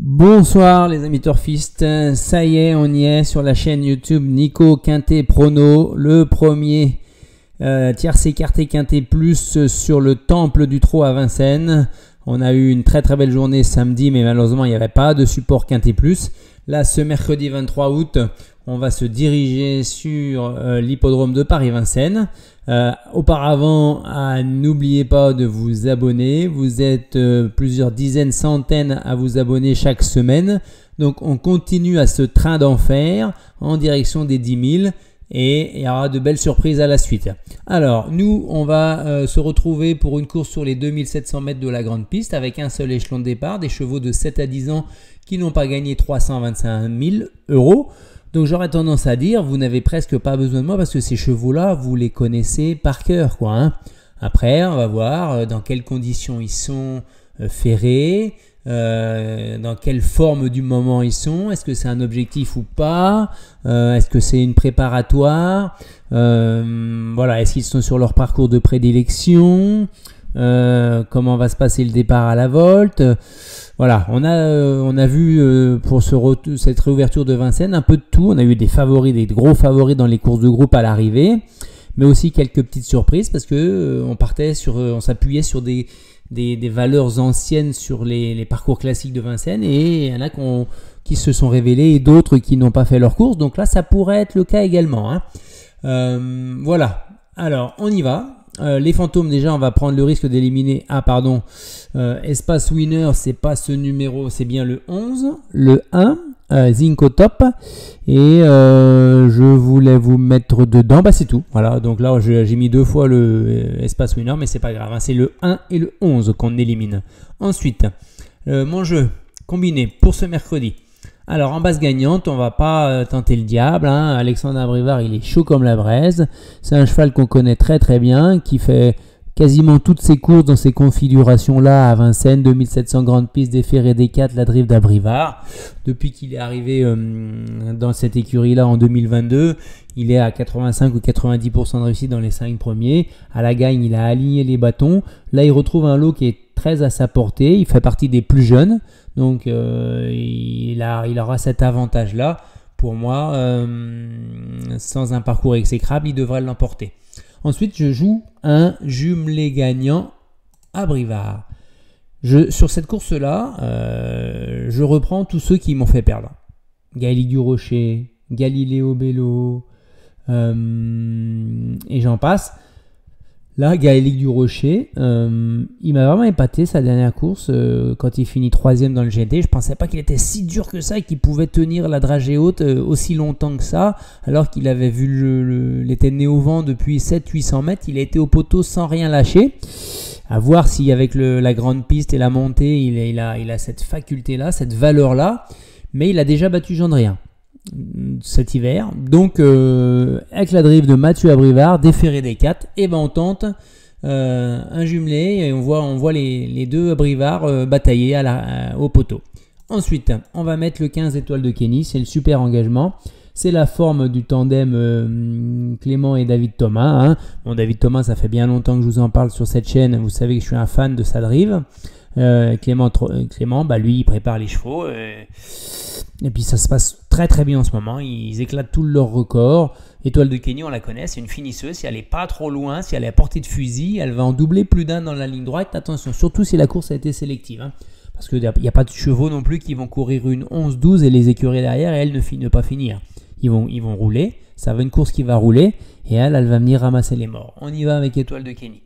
Bonsoir les amis turfistes, ça y est, on y est sur la chaîne YouTube Nico Quintet Prono, le premier tiercé écarté Quintet Plus sur le Temple du Trot à Vincennes. On a eu une très belle journée samedi, mais malheureusement il n'y avait pas de support Quintet Plus. Là, ce mercredi 23 août, on va se diriger sur l'hippodrome de Paris-Vincennes. Auparavant, n'oubliez pas de vous abonner. Vous êtes plusieurs dizaines, centaines à vous abonner chaque semaine. Donc, on continue à ce train d'enfer en direction des 10 000 et il y aura de belles surprises à la suite. Alors, nous, on va se retrouver pour une course sur les 2700 mètres de la grande piste avec un seul échelon de départ, des chevaux de 7 à 10 ans qui n'ont pas gagné 325 000 €. Donc j'aurais tendance à dire, vous n'avez presque pas besoin de moi parce que ces chevaux-là, vous les connaissez par cœur, quoi, hein. Après, on va voir dans quelles conditions ils sont ferrés, dans quelle forme du moment ils sont, est-ce que c'est un objectif ou pas, est-ce que c'est une préparatoire, voilà, est-ce qu'ils sont sur leur parcours de prédilection, comment va se passer le départ à la volte. Voilà, on a vu pour cette réouverture de Vincennes un peu de tout. On a eu des favoris, des gros favoris dans les courses de groupe à l'arrivée, mais aussi quelques petites surprises parce que on s'appuyait sur des valeurs anciennes sur les parcours classiques de Vincennes, et il y en a qui se sont révélés et d'autres qui n'ont pas fait leur course. Donc là, ça pourrait être le cas également, hein. Voilà, alors on y va. Les fantômes, déjà on va prendre le risque d'éliminer, Espace Winner, c'est pas ce numéro, c'est bien le 11, le 1, Zinco Top, et je voulais vous mettre dedans, c'est tout, voilà. Donc là j'ai mis deux fois le Espace Winner, mais c'est pas grave, hein, c'est le 1 et le 11 qu'on élimine. Ensuite, mon jeu combiné pour ce mercredi. Alors en base gagnante, on va pas tenter le diable, hein. Alexandre Abrivard, il est chaud comme la braise. C'est un cheval qu'on connaît très bien, qui fait quasiment toutes ses courses dans ces configurations-là à Vincennes, 2700 grandes pistes, des ferrés des 4, la drift d'Abrivard. Depuis qu'il est arrivé dans cette écurie-là en 2022, il est à 85 ou 90% de réussite dans les 5 premiers. À la gagne, il a aligné les bâtons. Là, il retrouve un lot qui est très à sa portée. Il fait partie des plus jeunes. Donc, il aura cet avantage-là. Pour moi, sans un parcours exécrable, il devrait l'emporter. Ensuite, je joue un jumelé gagnant à Brivard. Sur cette course-là, je reprends tous ceux qui m'ont fait perdre. Gaëlic du Rocher, Galiléo Bello, et j'en passe. Là, Gaëlic du Rocher, il m'a vraiment épaté sa dernière course quand il finit 3e dans le GT. Je ne pensais pas qu'il était si dur que ça et qu'il pouvait tenir la dragée haute aussi longtemps que ça, alors qu'il avait vu il était né au vent depuis 700-800 mètres. Il a été au poteau sans rien lâcher. À voir si avec la grande piste et la montée, il a cette faculté-là, cette valeur-là. Mais il a déjà battu Gendrien cet hiver. Donc avec la drift de Mathieu Abrivard, des ferrés des 4, et on tente un jumelé et on voit les deux Abrivard batailler au poteau. Ensuite, on va mettre le 15 étoiles de Kenny, c'est le super engagement. C'est la forme du tandem Clément et David Thomas, hein. Bon, David Thomas, ça fait bien longtemps que je vous en parle sur cette chaîne. Vous savez que je suis un fan de sa drive. Clément, lui, il prépare les chevaux. Et puis ça se passe très bien en ce moment. Ils éclatent tous leurs records. Étoile de Kenny, on la connaît, c'est une finisseuse. Si elle n'est pas trop loin, si elle est à portée de fusil, elle va en doubler plus d'un dans la ligne droite. Attention, surtout si la course a été sélective, hein. Parce qu'il n'y a pas de chevaux non plus qui vont courir une 11-12 et les écurer derrière et elle ne pas finir. Ils vont rouler. Ça va une course qui va rouler et elle va venir ramasser les morts. On y va avec Étoile de Kenny.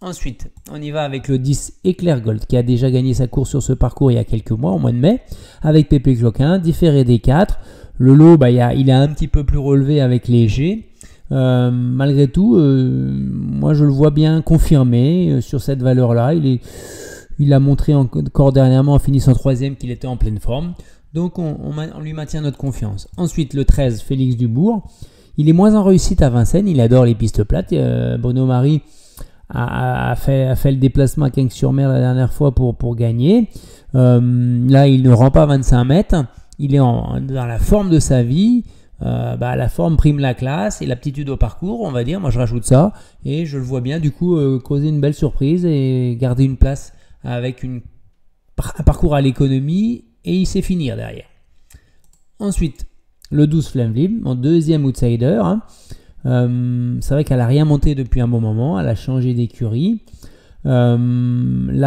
Ensuite, on y va avec le 10 Éclair Gold qui a déjà gagné sa course sur ce parcours il y a quelques mois, au mois de mai, avec Pépé Cloquin, différé des 4. Le lot, il a un petit peu plus relevé avec Léger. Malgré tout, moi je le vois bien confirmé sur cette valeur-là. Il a montré encore dernièrement en finissant 3e qu'il était en pleine forme. Donc on lui maintient notre confiance. Ensuite, le 13 Félix Dubourg. Il est moins en réussite à Vincennes, il adore les pistes plates. Bruno Marie a fait le déplacement à Cagnes-sur-Mer la dernière fois pour gagner. Là, il ne rend pas 25 mètres. Il est dans la forme de sa vie. La forme prime la classe et l'aptitude au parcours, on va dire. Moi, je rajoute ça. Et je le vois bien, du coup, causer une belle surprise et garder une place avec un parcours à l'économie et il sait finir derrière. Ensuite, le 12 Flamvliet, mon deuxième outsider. Hein. C'est vrai qu'elle n'a rien monté depuis un bon moment, elle a changé d'écurie. Là,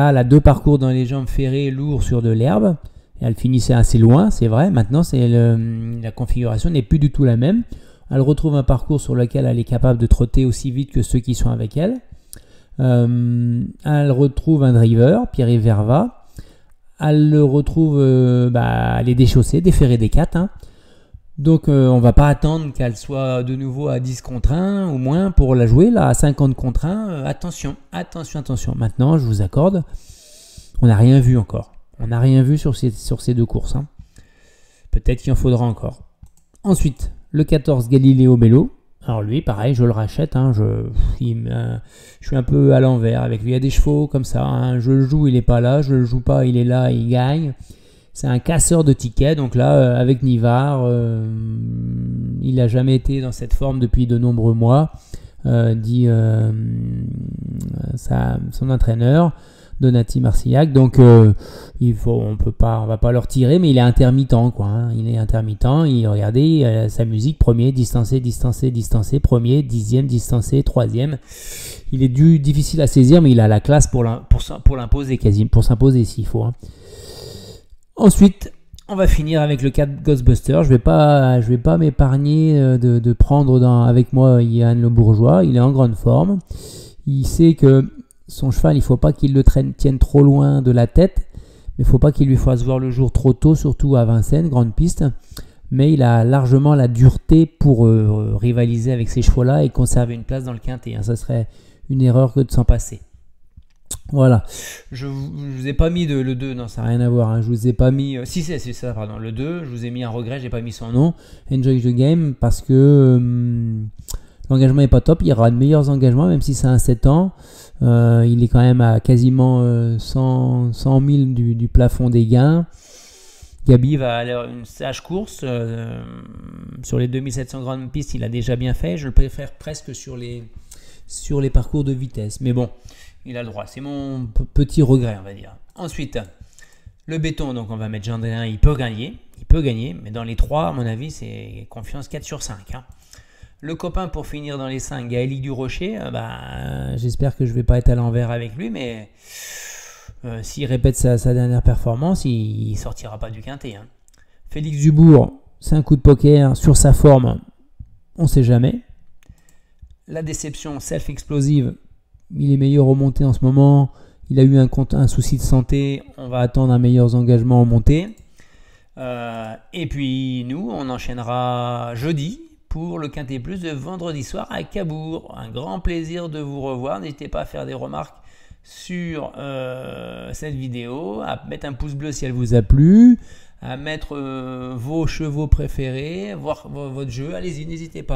elle a 2 parcours dans les jambes ferrées, lourds sur de l'herbe. Elle finissait assez loin, c'est vrai. Maintenant, la configuration n'est plus du tout la même. Elle retrouve un parcours sur lequel elle est capable de trotter aussi vite que ceux qui sont avec elle. Elle retrouve un driver, Pierre-Yves Verva. Elle le retrouve, elle est déchaussée, déferrée des 4. Hein. Donc on va pas attendre qu'elle soit de nouveau à 10 contre 1 ou moins pour la jouer. Là, à 50 contre 1, attention. Maintenant, je vous accorde, on n'a rien vu encore. On n'a rien vu sur ces 2 courses. Hein. Peut-être qu'il en faudra encore. Ensuite, le 14 Galileo Bello. Alors lui, pareil, je le rachète. Hein, je suis un peu à l'envers avec lui. Il y a des chevaux comme ça. Hein, je le joue, il n'est pas là. Je le joue pas, il est là, il gagne. C'est un casseur de tickets. Donc là, avec Nivard, il n'a jamais été dans cette forme depuis de nombreux mois, dit son entraîneur. Donati Marcillac, donc on va pas le retirer, mais il est intermittent quoi. Hein. Il est intermittent. Regardez sa musique, premier, distancé, premier, 10e, distancé, 3e. Il est difficile à saisir, mais il a la classe pour l'imposer quasiment, pour s'imposer s'il faut. Hein. Ensuite, on va finir avec le 4 Ghostbuster. Je vais pas m'épargner de prendre avec moi Yann Le Bourgeois. Il est en grande forme. Il sait que son cheval, il ne faut pas qu'il le tienne trop loin de la tête, mais il ne faut pas qu'il lui fasse voir le jour trop tôt, surtout à Vincennes, grande piste. Mais il a largement la dureté pour rivaliser avec ces chevaux-là et conserver une place dans le quintet. Hein. Ça serait une erreur que de s'en passer. Voilà. Je ne vous ai pas mis le 2, non, ça n'a rien à voir. Hein. Je vous ai pas mis... si, c'est ça, pardon. Le 2, je vous ai mis un regret, je n'ai pas mis son nom. Enjoy the Game, parce que l'engagement n'est pas top. Il y aura de meilleurs engagements, même si c'est un 7 ans. Il est quand même à quasiment 100 000 du plafond des gains. Gabi va aller une sage course. Sur les 2700 grandes pistes, il a déjà bien fait. Je le préfère presque sur les parcours de vitesse. Mais bon, il a le droit. C'est mon petit regret, on va dire. Ensuite, le béton. Donc on va mettre Gendrin. Il peut gagner. Mais dans les 3, à mon avis, c'est confiance 4 sur 5. Hein. Le copain pour finir dans les 5, Gaëlic du Rocher, j'espère que je ne vais pas être à l'envers avec lui, mais s'il répète sa dernière performance, il ne sortira pas du quintet. Hein. Félix Dubourg, c'est un coup de poker sur sa forme, on ne sait jamais. La déception self-explosive, il est meilleur au monté en ce moment, il a eu un souci de santé, on va attendre un meilleur engagement en montée. Et puis nous, on enchaînera jeudi pour le Quintet Plus de vendredi soir à Cabourg. Un grand plaisir de vous revoir. N'hésitez pas à faire des remarques sur cette vidéo, à mettre un pouce bleu si elle vous a plu, à mettre vos chevaux préférés, voir votre jeu. Allez-y, n'hésitez pas.